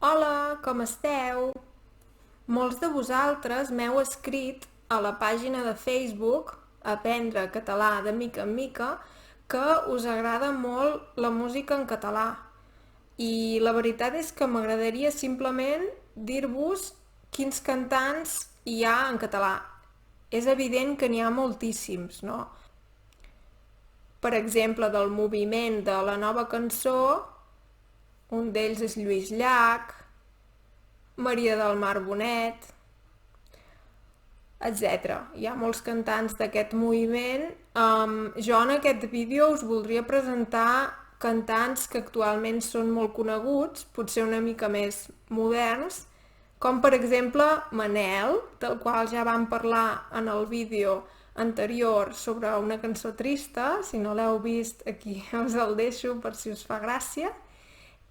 Hola, com esteu? Molts de vosaltres m'heu escrit a la pàgina de Facebook Aprendre català de mica en mica que us agrada molt la música en català. I la veritat és que m'agradaria simplement dir-vos quins cantants hi ha en català. És evident que n'hi ha moltíssims, no? Per exemple, del moviment de la nova cançó, un d'ells és Lluís Llach, Maria del Mar Bonet, etc. Hi ha molts cantants d'aquest moviment. Jo en aquest vídeo us voldria presentar cantants que actualment són molt coneguts, potser una mica més moderns, com per exemple Manel, del qual ja vam parlar en el vídeo anterior sobre una cançó trista. Si no l'heu vist, aquí us el deixo per si us fa gràcia.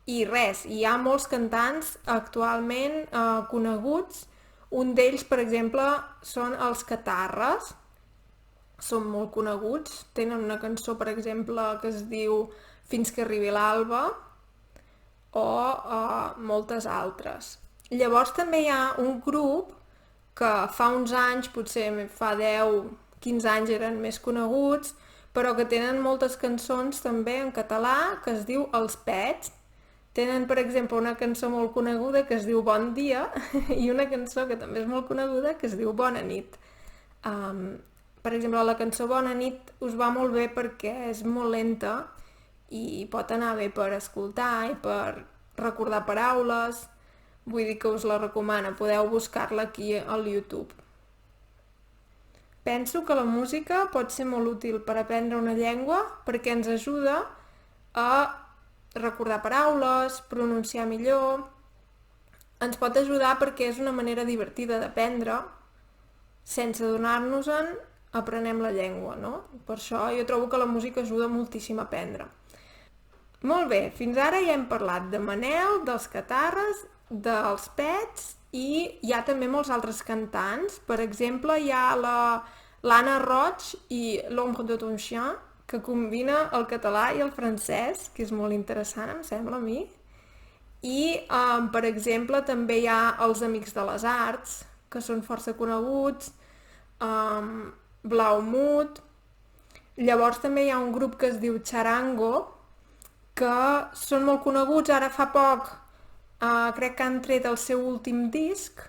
I res, hi ha molts cantants actualment coneguts. Un d'ells, per exemple, són els Catarres. Són molt coneguts. Tenen una cançó, per exemple, que es diu Fins que arribi l'alba, o moltes altres. Llavors també hi ha un grup que fa uns anys, potser fa 10, 15 anys eren més coneguts, però que tenen moltes cançons també en català, que es diu Els Pets. Tenen, per exemple, una cançó molt coneguda que es diu Bon dia i una cançó que també és molt coneguda que es diu Bona nit. Per exemple, la cançó Bona nit us va molt bé perquè és molt lenta i pot anar bé per escoltar i per recordar paraules. Vull dir que us la recomano, podeu buscar-la aquí al YouTube. Penso que la música pot ser molt útil per aprendre una llengua perquè ens ajuda a recordar paraules, pronunciar millor. Ens pot ajudar perquè és una manera divertida d'aprendre. Sense adonar-nos-en, aprenem la llengua, no? Per això jo trobo que la música ajuda moltíssim a aprendre. Molt bé, fins ara ja hem parlat de Manel, dels Catarres, dels Pets, i hi ha també molts altres cantants. Per exemple, hi ha l'Anna Roig i L'Ombre de ton chien, que combina el català i el francès, que és molt interessant, em sembla a mi. I, per exemple, també hi ha els Amics de les Arts, que són força coneguts, Blaumut. Llavors també hi ha un grup que es diu Charango, que són molt coneguts, ara fa poc crec que han tret el seu últim disc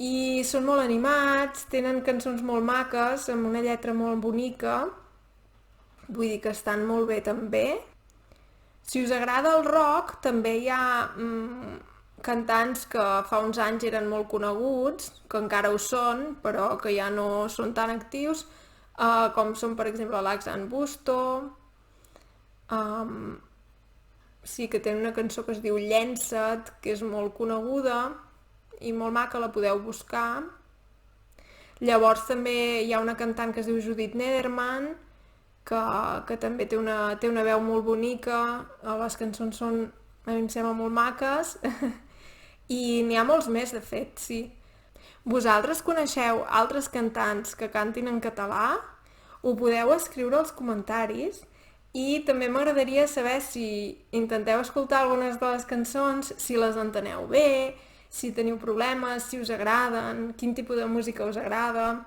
i són molt animats, tenen cançons molt maques, amb una lletra molt bonica. Vull dir que estan molt bé també. Si us agrada el rock, també hi ha cantants que fa uns anys eren molt coneguts, que encara ho són, però que ja no són tan actius, com són, per exemple, l'Axan Busto. Sí que tenen una cançó que es diu Llença't, que és molt coneguda i molt maca, la podeu buscar. Llavors també hi ha una cantant que es diu Judith Nederman, que també té una veu molt bonica, les cançons són, a mi em sembla, molt maques, i n'hi ha molts més, de fet, sí. Vosaltres coneixeu altres cantants que cantin en català? Ho podeu escriure als comentaris i també m'agradaria saber si intenteu escoltar algunes de les cançons, si les enteneu bé, si teniu problemes, si us agraden, quin tipus de música us agrada.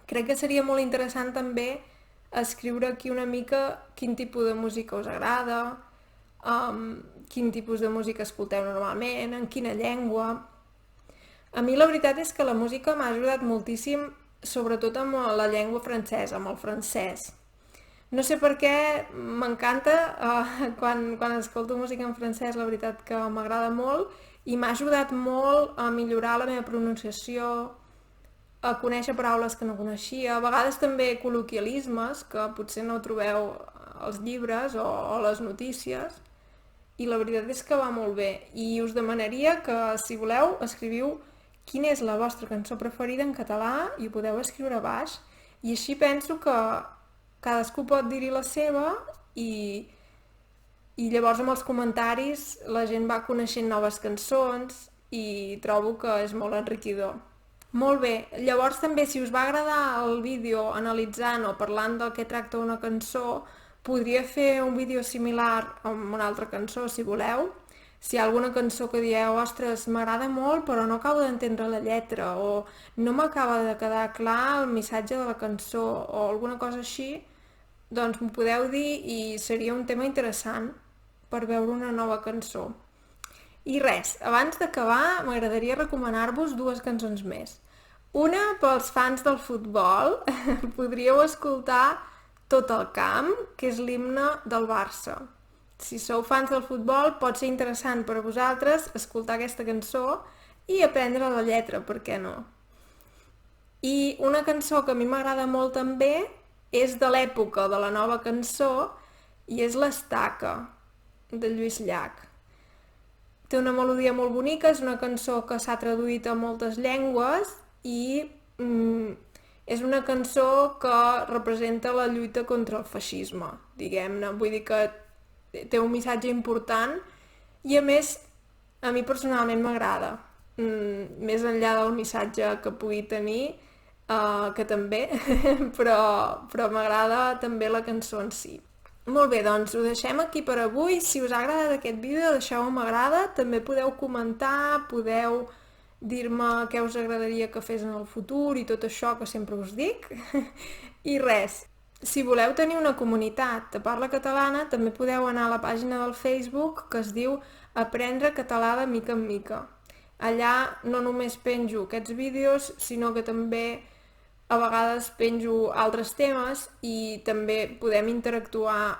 Crec que seria molt interessant també escriure aquí una mica quin tipus de música us agrada, quin tipus de música escolteu normalment, en quina llengua. A mi la veritat és que la música m'ha ajudat moltíssim, sobretot amb la llengua francesa, amb el francès. No sé per què m'encanta, quan escolto música en francès la veritat que m'agrada molt i m'ha ajudat molt a millorar la meva pronunciació, a conèixer paraules que no coneixia, a vegades també col·loquialismes que potser no trobeu als llibres o a les notícies, i la veritat és que va molt bé. I us demanaria que, si voleu, escriviu quina és la vostra cançó preferida en català i ho podeu escriure a baix, i així penso que cadascú pot dir-hi la seva i llavors amb els comentaris la gent va coneixent noves cançons i trobo que és molt enriquidor. Molt bé, llavors també si us va agradar el vídeo analitzant o parlant del que tracta una cançó, podria fer un vídeo similar amb una altra cançó si voleu. Si hi ha alguna cançó que dieu, ostres, m'agrada molt però no acabo d'entendre la lletra o no m'acaba de quedar clar el missatge de la cançó o alguna cosa així, doncs m'ho podeu dir i seria un tema interessant per veure una nova cançó. I res, abans d'acabar m'agradaria recomanar-vos dues cançons més. Una pels fans del futbol, podríeu escoltar Tot el camp, que és l'himne del Barça. Si sou fans del futbol pot ser interessant per a vosaltres escoltar aquesta cançó i aprendre la lletra, per què no? I una cançó que a mi m'agrada molt també és de l'època de la nova cançó i és l'Estaca, de Lluís Llach. Té una melodia molt bonica, és una cançó que s'ha traduït a moltes llengües i és una cançó que representa la lluita contra el feixisme, diguem-ne. Vull dir que té un missatge important i a més a mi personalment m'agrada. Més enllà del missatge que pugui tenir, que també, però m'agrada també la cançó en si. Molt bé, doncs ho deixem aquí per avui. Si us ha agradat aquest vídeo, deixeu-me m'agrada. També podeu comentar, podeu dir-me què us agradaria que fes en el futur i tot això que sempre us dic. I res, si voleu tenir una comunitat de parla catalana, també podeu anar a la pàgina del Facebook que es diu Aprendre català de mica en mica. Allà no només penjo aquests vídeos, sinó que també a vegades penjo altres temes i també podem interactuar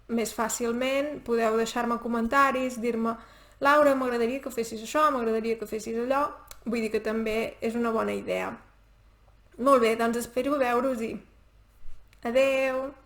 més fàcilment, podeu deixar-me comentaris, dir-me Laura, m'agradaria que fessis això, m'agradaria que fessis allò, vull dir que també és una bona idea. Molt bé, doncs espero veure-us-hi. Adeu!